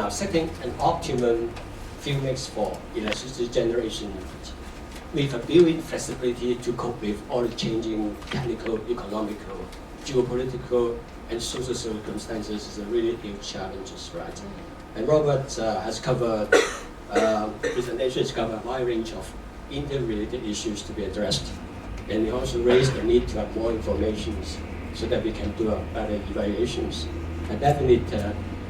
Now, setting an optimum fuel mix for electricity generation with a built-in flexibility to cope with all the changing technical, economical, geopolitical, and social circumstances is a really huge challenge, right? And Robert has covered, presentation has covered a wide range of interrelated issues to be addressed. And he also raised the need to have more information so that we can do better evaluations. And definitely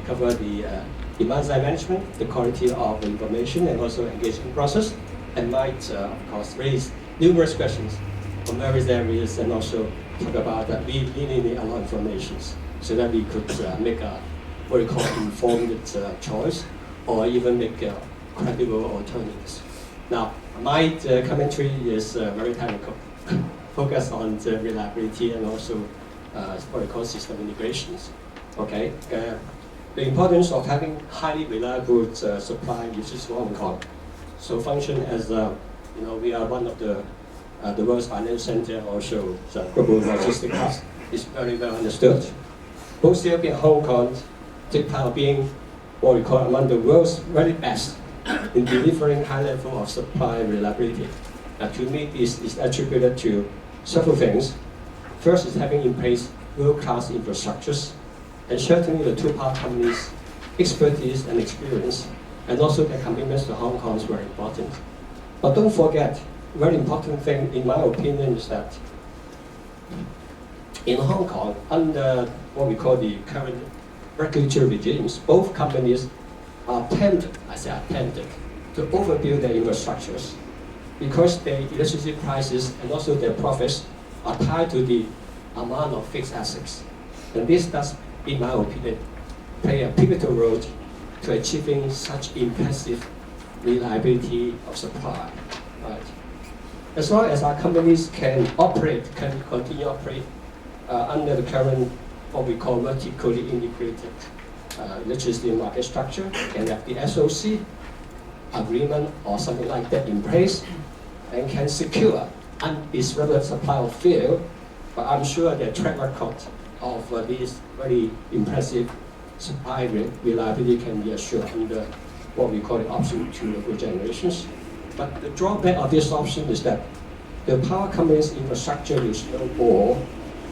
cover the demand side management, the quality of information, and also engagement process, and might, of course, raise numerous questions from various areas, and also talk about that we really need a lot of information so that we could make a what we call informed choice, or even make credible alternatives. Now, my commentary is very technical, focused on the reliability and also what we call system integrations. Okay, the importance of having highly reliable supply, which is Hong Kong. So function as we are one of the world's financial center, also the global logistics hub is very well understood. Both Singapore and Hong Kong take part of being what we call among the world's very best in delivering high level of supply reliability. To me, this is attributed to several things. First is having in place world-class infrastructures, and certainly the two power companies' expertise and experience, and also their commitments to Hong Kong is very important. But don't forget, very important thing in my opinion is that in Hong Kong, under what we call the current regulatory regimes, both companies are tempted to overbuild their infrastructures because their electricity prices and also their profits are tied to the amount of fixed assets. And this does, in my opinion, play a pivotal role to achieving such impressive reliability of supply. Right? As long as our companies can continue to operate under the current, what we call vertically integrated electricity market structure, can have the SOC agreement or something like that in place, and can secure undisrupted supply of fuel. But I'm sure their track record of this very impressive supply reliability can be assured under what we call the option 2 local generations. But the drawback of this option is that the power company's infrastructure will snowball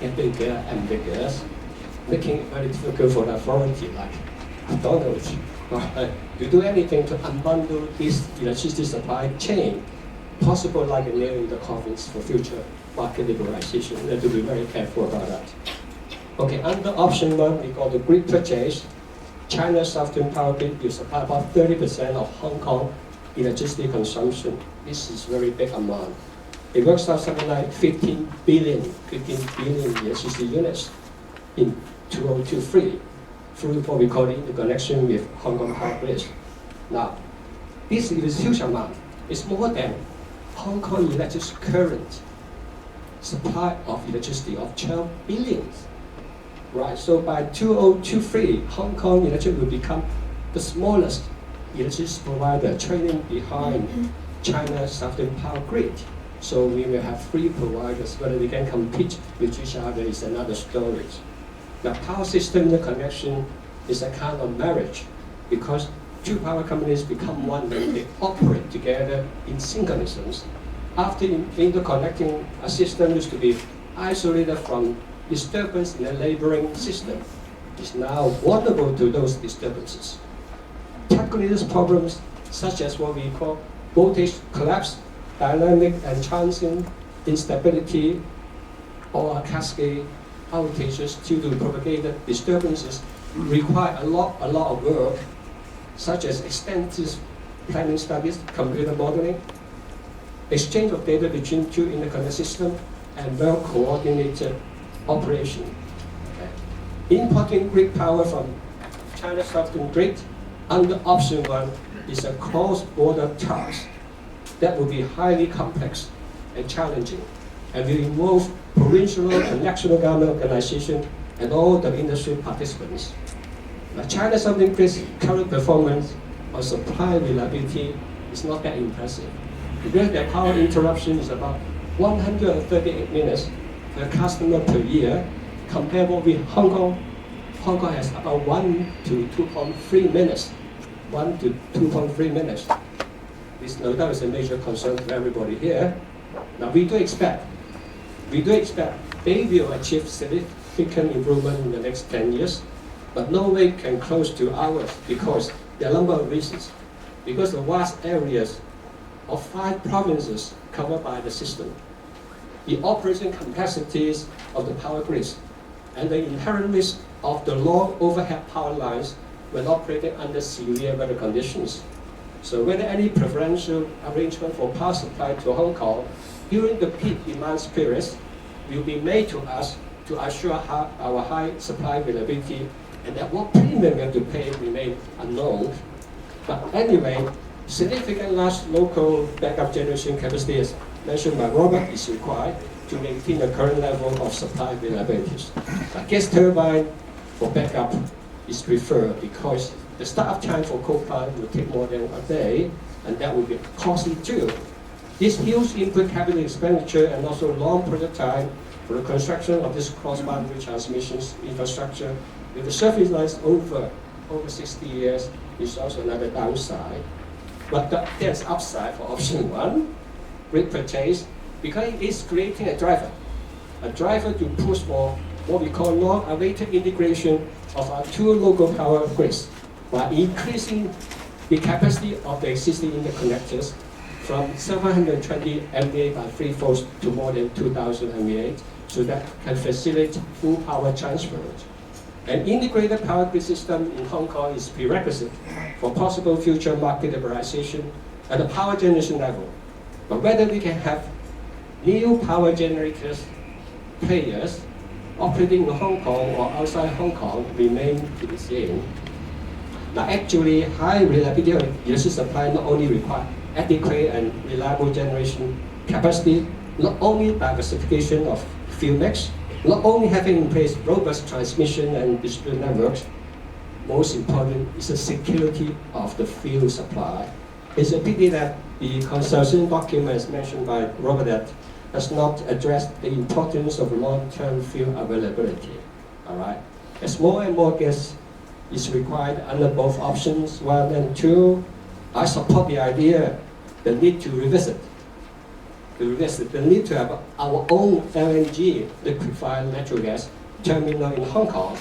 and bigger and bigger, making it very difficult for the authority like McDonald's to do anything to unbundle this electricity supply chain, possible like a nail in the coffins for future market liberalization. We have to be very careful about that. Okay, under option 1, we got the grid purchase. China's Southern Power Grid will supply about 30% of Hong Kong electricity consumption. This is very big amount. It works out something like 15 billion electricity units in 2023 through what we call the interconnection with Hong Kong Power Grid. Now, this is a huge amount. It's more than Hong Kong electric current supply of electricity of 12 billion. Right, so by 2023, Hong Kong Electric will become the smallest electricity provider, trailing behind China's Southern Power Grid. So we will have 3 providers. Whether they can compete with each other is another story. Now, power system interconnection is a kind of marriage because 2 power companies become one when they operate together in synchronisms. After interconnecting, a system used to be isolated from disturbance in a neighboring system. Is now vulnerable to those disturbances. Technical problems such as what we call voltage collapse, dynamic and transient instability, or cascade outages due to propagated disturbances require a lot of work, such as extensive planning studies, computer modeling, exchange of data between 2 interconnected systems, and well-coordinated operation. Okay. Importing grid power from China's Southern Grid under option 1 is a cross-border task that will be highly complex and challenging, and will involve provincial and national government organizations and all the industry participants. China's Southern Grid's current performance on supply reliability is not that impressive, because their power interruption is about 138 minutes per customer per year, comparable with Hong Kong. Hong Kong has about 1 to 2.3 minutes 1 to 2.3 minutes. This no doubt is a major concern to everybody here. Now we do expect they will achieve significant improvement in the next 10 years, but no way can close to ours because there are a number of reasons. Because the vast areas of 5 provinces covered by the system, the operating capacities of the power grids, and the inherent risk of the long overhead power lines when operating under severe weather conditions. So whether any preferential arrangement for power supply to Hong Kong during the peak demand periods will be made to us to assure our high supply availability, and that what premium we have to pay remain unknown. But anyway, significant large local backup generation capacity, as mentioned by Robert, is required to maintain the current level of supply availabilities. A gas turbine for backup is preferred because the start-up time for coal plant will take more than a day, and that will be costly too. This huge input capital expenditure and also long project time for the construction of this cross-boundary transmissions infrastructure with the surface lines over 60 years is also another downside. But there's upside for option 1, grid purchase, because it is creating a driver to push for what we call long-awaited integration of our 2 local power grids, while increasing the capacity of the existing interconnectors from 720 MVA by 3 volts to more than 2,000 MVA, so that can facilitate full power transfer. An integrated power grid system in Hong Kong is prerequisite for possible future market liberalization at the power generation level. But whether we can have new power generators players operating in Hong Kong or outside Hong Kong remain to be seen. Now actually, high reliability of electricity supply not only require adequate and reliable generation capacity, not only diversification of fuel mix, not only having in place robust transmission and distribution networks, most important is the security of the fuel supply. It's a pity that the consultation document, as mentioned by Robert, that does not address the importance of long-term fuel availability. All right, as more and more gas is required under both options 1 and 2, I support the idea, the need to revisit, the need to have our own LNG, liquefied natural gas, terminal in Hong Kong.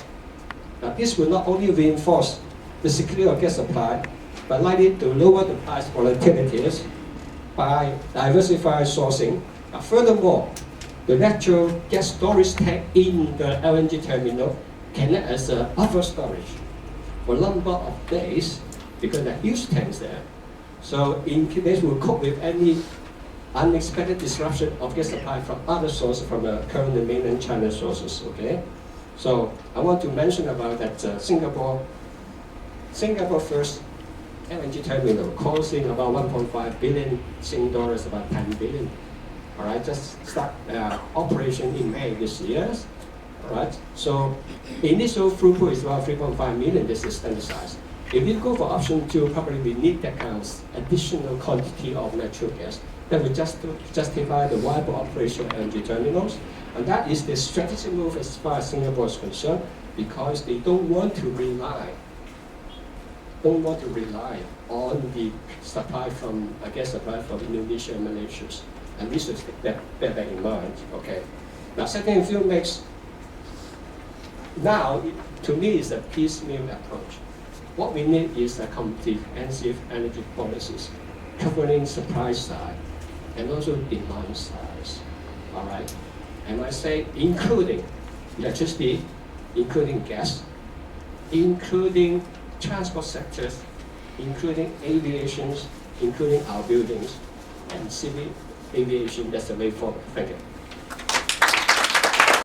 Now this will not only reinforce the security of gas supply, but likely to lower the price volatilities by diversifying sourcing. Furthermore, the natural gas storage tank in the LNG terminal can act as a buffer storage for a number of days because there are huge tanks there. So in case we'll cope with any unexpected disruption of gas supply from other sources, from current mainland China sources, okay? So I want to mention about that Singapore first LNG terminal costing about 1.5 billion Sing dollars, about 10 billion. All right, just start operation in May this year. All right, so initial throughput is about 3.5 million. This is standardized. If you go for option 2, probably we need that kind of additional quantity of natural gas that will just justify the viable operation of LNG terminals. And that is the strategic move as far as Singapore is concerned, because they don't want to rely on the supply from gas supply from Indonesia and Malaysia. And we should bear that in mind. Okay. Now, second fuel mix. Now, to me, is a piecemeal approach. What we need is a comprehensive energy policies covering supply side and also demand side. All right. And I say including electricity, including gas, including transport sectors, including aviations, including our buildings, and civil aviation. That's the way forward. Thank you.